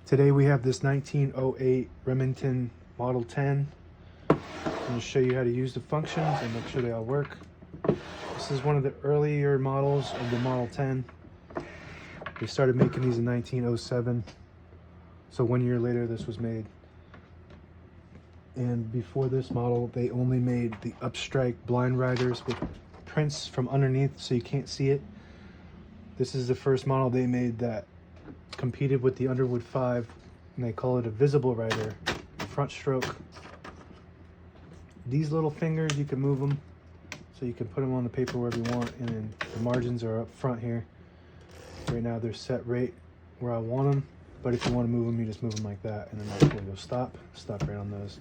Today we have this 1908 Remington Model 10. I'm going to show you how to use the functions and make sure they all work. This is one of the earlier models of the Model 10. They started making these in 1907. So 1 year later this was made. And before this model they only made the upstrike blind riders with prints from underneath so you can't see it. This is the first model they made that competed with the Underwood 5, and they call it a visible rider, front stroke. These little fingers, you can move them so you can put them on the paper wherever you want, and then the margins are up front here. Right now they're set right where I want them, but if you want to move them, you just move them like that, and then that's where you'll stop right on those.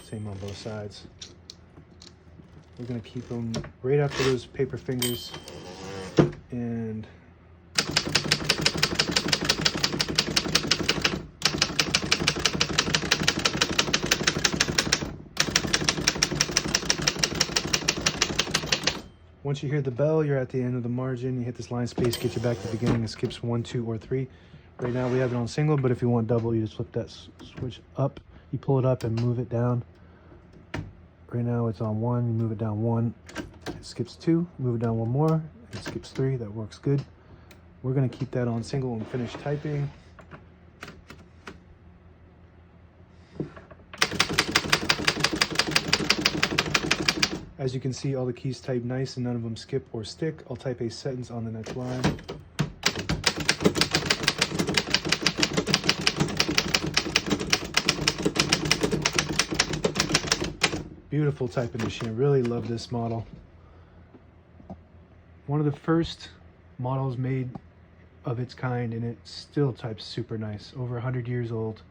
Same on both sides. We're going to keep them right after those paper fingers, and once you hear the bell, you're at the end of the margin. You hit this line space, get you back to the beginning. It skips 1, 2, or 3. Right now we have it on single, but if you want double, you just flip that switch up. You pull it up and move it down. Right now it's on 1, you move it down 1. It skips 2, move it down 1 more. It skips 3, that works good. We're gonna keep that on single and finish typing. As you can see, all the keys type nice and none of them skip or stick. I'll type a sentence on the next line. Beautiful typing machine. Really love this model. One of the first models made of its kind, and it still types super nice. Over 100 years old.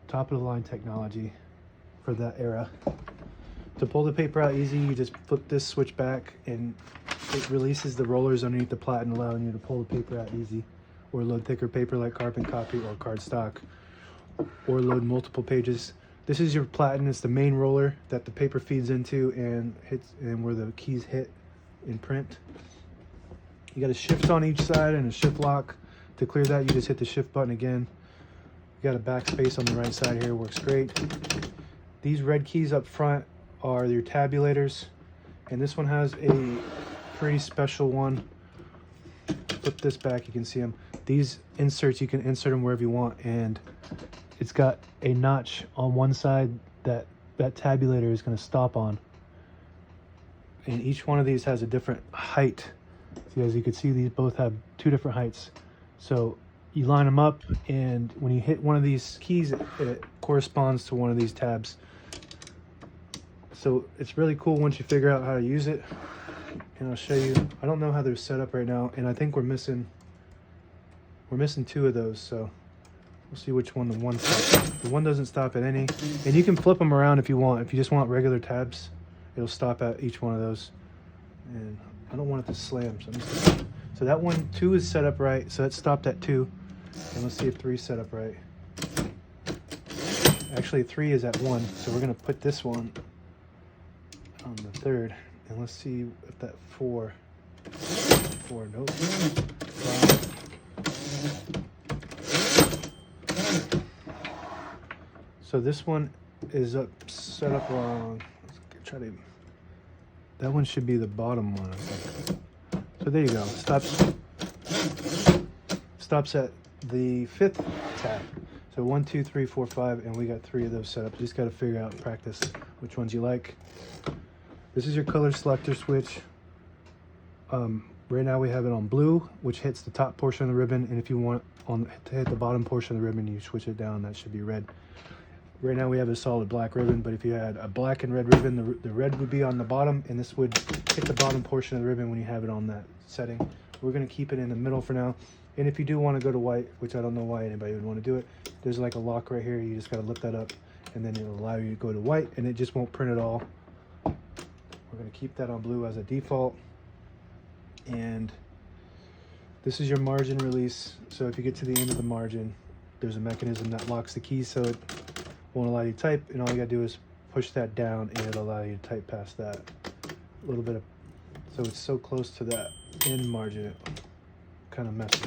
Top of the line technology for that era. To pull the paper out easy, you just flip this switch back and it releases the rollers underneath the platen, allowing you to pull the paper out easy, or load thicker paper like carbon copy or cardstock, or load multiple pages. This is your platen. It's the main roller that the paper feeds into and hits, and where the keys hit in print. You got a shift on each side and a shift lock. To clear that, you just hit the shift button again. You got a backspace on the right side here, works great. These red keys up front are your tabulators, and this one has a pretty special one. Flip this back, you can see them. These inserts, you can insert them wherever you want, and it's got a notch on one side that tabulator is going to stop on, and each one of these has a different height. So as you can see, these both have 2 different heights, so you line them up, and when you hit one of these keys, it corresponds to one of these tabs. So it's really cool once you figure out how to use it, and I'll show you. I don't know how they're set up right now, and I think we're missing 2 of those, so we'll see which one the one stops. The one doesn't stop at any, and you can flip them around if you want. If you just want regular tabs, it'll stop at each one of those. And I don't want it to slam, so that one 2 is set up right, so that stopped at 2. And let's see if 3 is set up right. Actually 3 is at 1, so we're gonna put this one on the 3rd, and let's see if that 4, nope. 5. So this one is set up wrong. Let's try to. That one should be the bottom one, I think. So there you go. Stops at the 5th tab. So 1, 2, 3, 4, 5, and we got 3 of those set up. You just got to figure out in practice which ones you like. This is your color selector switch. Right now we have it on blue, which hits the top portion of the ribbon, and if you want to hit the bottom portion of the ribbon, you switch it down. That should be red. Right now we have a solid black ribbon, but if you had a black and red ribbon, the red would be on the bottom, and this would hit the bottom portion of the ribbon when you have it on that setting. We're going to keep it in the middle for now. And if you do want to go to white, which I don't know why anybody would want to do it, there's like a lock right here. You just got to lift that up, and then it'll allow you to go to white, and it just won't print at all. We're going to keep that on blue as a default. And this is your margin release. So if you get to the end of the margin, there's a mechanism that locks the keys so it won't allow you to type, and all you got to do is push that down and it'll allow you to type past that. A little bit of, so it's so close to that end margin, it kind of messes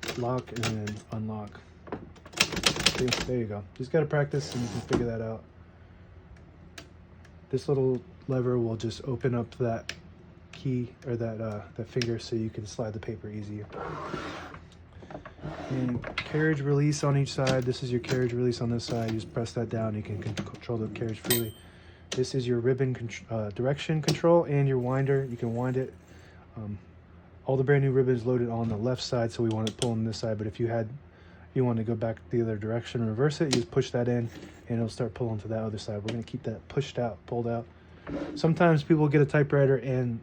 up lock and then unlock. See, there you go. Just got to practice and you can figure that out. This little lever will just open up that key or that finger so you can slide the paper easier. And carriage release on each side. This is your carriage release on this side. You just press that down. You can control the carriage freely. This is your ribbon direction control and your winder. You can wind it. All the brand new ribbon is loaded on the left side, so we want it pulling this side. But if you want to go back the other direction, reverse it, you just push that in and it'll start pulling to that other side. We're going to keep that pushed out, pulled out. Sometimes people get a typewriter and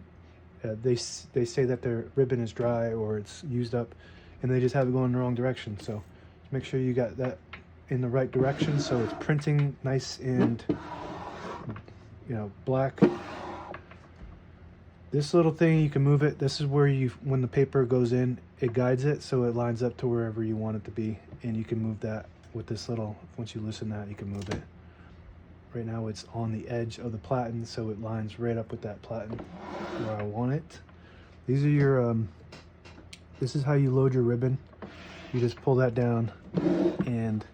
they say that their ribbon is dry or it's used up, and they just have it going in the wrong direction. So make sure you got that in the right direction so it's printing nice and black. This little thing, you can move it. This is where when the paper goes in, it guides it so it lines up to wherever you want it to be, and you can move that with this little, once you loosen that, you can move it. Right now it's on the edge of the platen, so it lines right up with that platen where I want it. These are your this is how you load your ribbon. You just pull that down and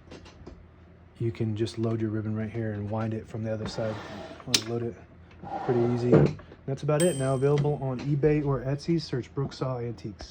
you can just load your ribbon right here and wind it from the other side. I'll load it pretty easy. That's about it. Now available on eBay or Etsy. Search Brooksaw Antiques.